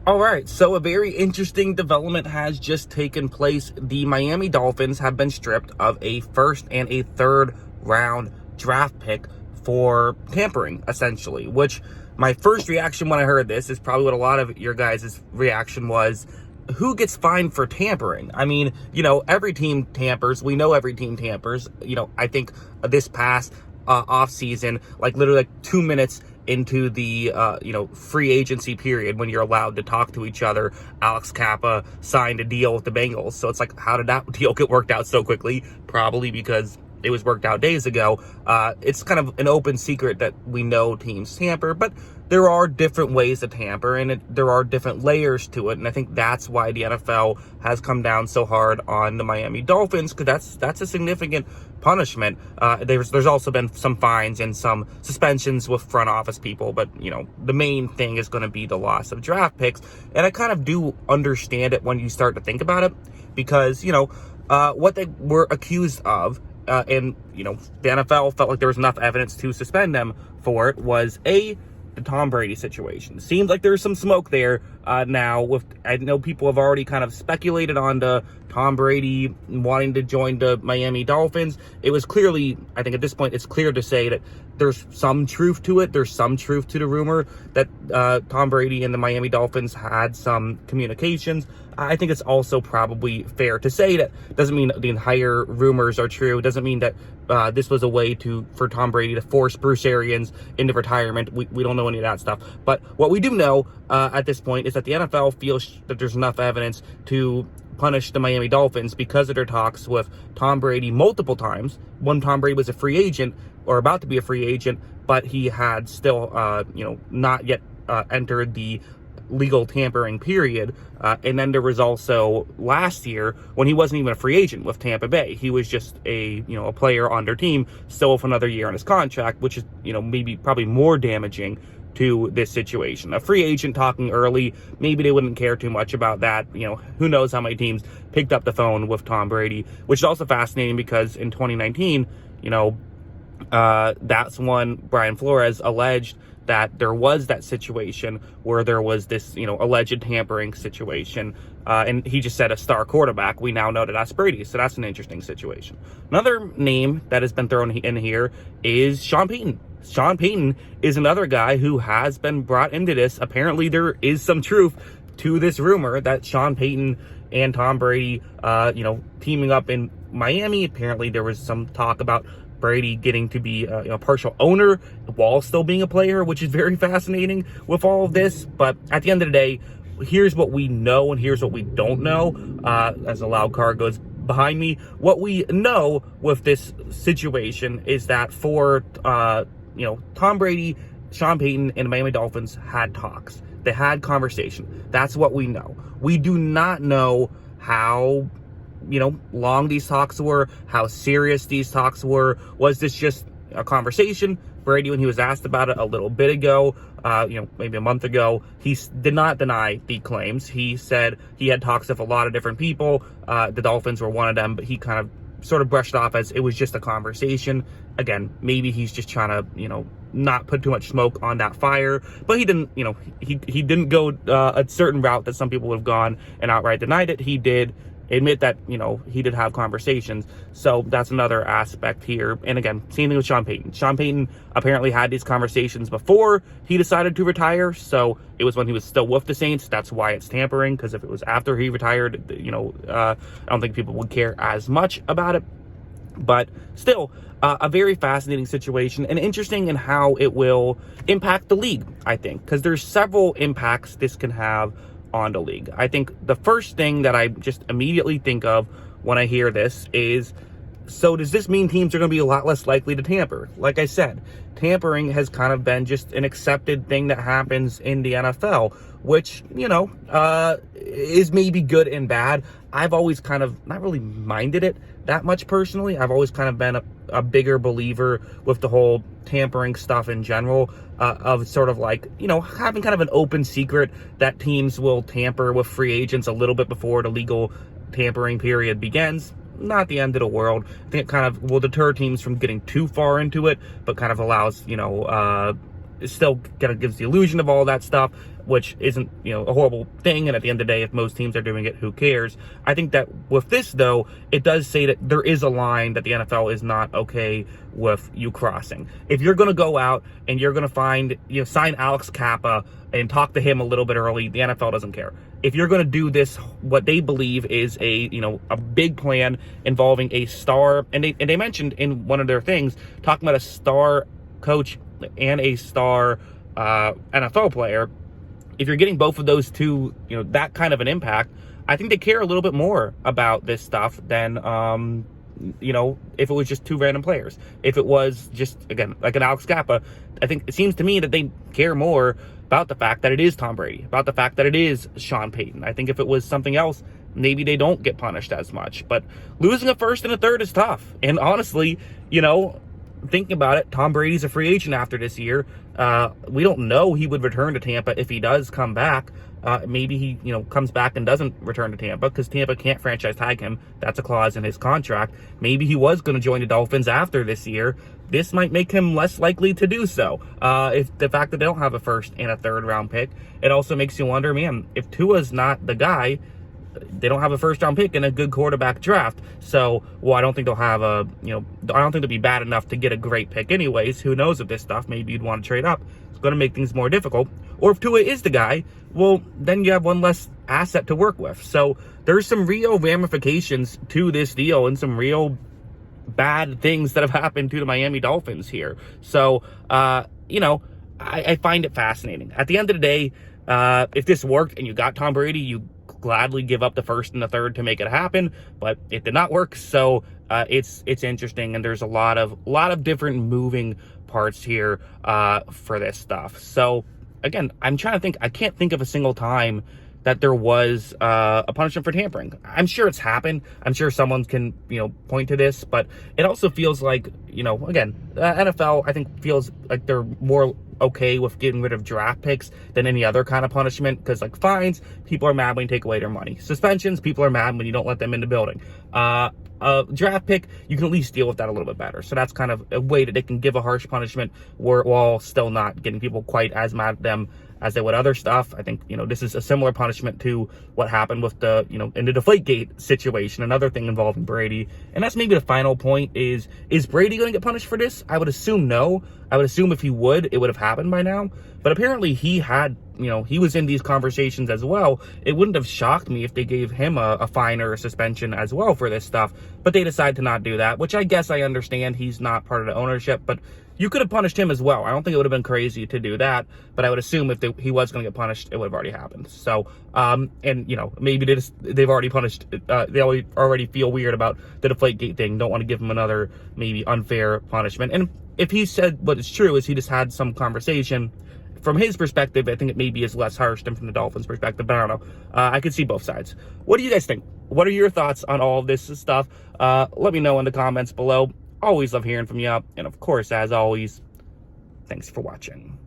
All right, so a very interesting development has just taken place. The Miami Dolphins have been stripped of a first and a third round draft pick for tampering, essentially, which my first reaction when I heard this is probably what a lot of your guys' reaction was. Who gets fined for tampering? I mean, every team tampers. We know every team tampers. I think this past off season, like literally like 2 minutes into the free agency period when you're allowed to talk to each other, Alex Kappa signed a deal with the Bengals. So it's like, how did that deal get worked out so quickly? Probably because it was worked out days ago. It's kind of an open secret that we know teams tamper, but there are different ways to tamper, and there are different layers to it. And I think that's why the NFL has come down so hard on the Miami Dolphins, because that's a significant punishment. There's also been some fines and some suspensions with front office people, but the main thing is going to be the loss of draft picks. And I kind of do understand it when you start to think about it, because what they were accused of, and the NFL felt like there was enough evidence to suspend them for it, was the Tom Brady situation. Seems like there's some smoke there now. I know people have already kind of speculated on the Tom Brady wanting to join the Miami Dolphins. It was clearly, I think at this point, it's clear to say that there's some truth to it. There's some truth to the rumor that Tom Brady and the Miami Dolphins had some communications. I think it's also probably fair to say that doesn't mean that the entire rumors are true. It doesn't mean that this was a way for Tom Brady to force Bruce Arians into retirement. We don't know any of that stuff. But what we do know at this point is that the NFL feels that there's enough evidence to punish the Miami Dolphins because of their talks with Tom Brady multiple times. When Tom Brady was a free agent or about to be a free agent, but he had still, not yet entered the legal tampering period. And then there was also last year when he wasn't even a free agent with Tampa Bay. He was just a player on their team, still with another year on his contract, which is, probably more damaging to this situation. A free agent talking early, maybe they wouldn't care too much about that. Who knows how many teams picked up the phone with Tom Brady, which is also fascinating because in 2019, that's when Brian Flores alleged that there was that situation where there was this, alleged tampering situation. And he just said a star quarterback. We now know that that's Brady. So that's an interesting situation. Another name that has been thrown in here is Sean Payton. Sean Payton is another guy who has been brought into this. Apparently there is some truth to this rumor that Sean Payton and Tom Brady, teaming up in Miami. Apparently there was some talk about Brady getting to be a partial owner while still being a player, which is very fascinating with all of this. But at the end of the day, here's what we know and here's what we don't know. As a loud car goes behind me, what we know with this situation is that for Tom Brady, Sean Payton, and the Miami Dolphins had talks. They had conversation. That's what we know. We do not know how long these talks were, how serious these talks were. Was this just a conversation? Brady, when he was asked about it a little bit ago, maybe a month ago, he did not deny the claims. He said he had talks with a lot of different people. The Dolphins were one of them, but he kind of sort of brushed off as it was just a conversation. Again, maybe he's just trying to, not put too much smoke on that fire, but he didn't, he didn't go a certain route that some people would have gone and outright denied it. He did admit that, he did have conversations. So that's another aspect here. And again, same thing with Sean Payton. Sean Payton apparently had these conversations before he decided to retire. So it was when he was still with the Saints. That's why it's tampering, because if it was after he retired, I don't think people would care as much about it. But still, a very fascinating situation and interesting in how it will impact the league, I think, because there's several impacts this can have on the league. I think the first thing that I just immediately think of when I hear this is, so does this mean teams are going to be a lot less likely to tamper? Like I said, tampering has kind of been just an accepted thing that happens in the NFL, which, is maybe good and bad. I've always kind of not really minded it that much personally. I've always kind of been a bigger believer with the whole tampering stuff in general, of sort of like, having kind of an open secret that teams will tamper with free agents a little bit before the legal tampering period begins. Not the end of the world. I think it kind of will deter teams from getting too far into it, but kind of allows, it still kind of gives the illusion of all that stuff. which isn't, a horrible thing. And at the end of the day, if most teams are doing it, who cares? I think that with this, though, it does say that there is a line that the NFL is not okay with you crossing. If you're going to go out and you're going to sign Alex Kappa and talk to him a little bit early, the NFL doesn't care. If you're going to do this, what they believe is a big plan involving a star, and they mentioned in one of their things, talking about a star coach and a star NFL player, if you're getting both of those two, that kind of an impact, I think they care a little bit more about this stuff than, if it was just two random players. If it was just, again, like an Alex Kappa, I think it seems to me that they care more about the fact that it is Tom Brady, about the fact that it is Sean Payton. I think if it was something else, maybe they don't get punished as much. But losing a first and a third is tough. And honestly, thinking about it, Tom Brady's a free agent after this year. We don't know he would return to Tampa if he does come back. Maybe he, comes back and doesn't return to Tampa because Tampa can't franchise tag him. That's a clause in his contract. Maybe he was going to join the Dolphins after this year. This might make him less likely to do so. If the fact that they don't have a first and a third round pick, it also makes you wonder, man, if Tua's not the guy, they don't have a first round pick in a good quarterback draft. So, I don't think they'll have I don't think they'll be bad enough to get a great pick anyways. Who knows with this stuff? Maybe you'd want to trade up. It's going to make things more difficult. Or if Tua is the guy, well, then you have one less asset to work with. So there's some real ramifications to this deal and some real bad things that have happened to the Miami Dolphins here. So, I find it fascinating. At the end of the day, if this worked and you got Tom Brady, you gladly give up the first and the third to make it happen, but it did not work. So it's interesting, and there's a lot of different moving parts here for this stuff. So again, I'm trying to think. I can't think of a single time that there was a punishment for tampering. I'm sure it's happened. I'm sure someone can, point to this, but it also feels like, again, NFL, I think, feels like they're more okay with getting rid of draft picks than any other kind of punishment, because like fines, people are mad when you take away their money. Suspensions, people are mad when you don't let them in the building. Draft pick, you can at least deal with that a little bit better. So that's kind of a way that they can give a harsh punishment while still not getting people quite as mad at them as they would other stuff. I think, this is a similar punishment to what happened with the, in the Deflategate situation, another thing involving Brady. And that's maybe the final point is Brady going to get punished for this? I would assume no. I would assume if he would, it would have happened by now. But apparently he had, he was in these conversations as well. It wouldn't have shocked me if they gave him a fine or a suspension as well for this stuff. But they decided to not do that, which I guess I understand. He's not part of the ownership, but you could have punished him as well. I don't think it would have been crazy to do that, but I would assume if he was going to get punished, it would have already happened. So, and maybe they've already punished. They already feel weird about the Deflategate thing. Don't want to give him another maybe unfair punishment. And if he said what is true is he just had some conversation. From his perspective, I think it maybe is less harsh than from the Dolphins' perspective, but I don't know. I could see both sides. What do you guys think? What are your thoughts on all of this stuff? Let me know in the comments below. Always love hearing from you. And of course, as always, thanks for watching.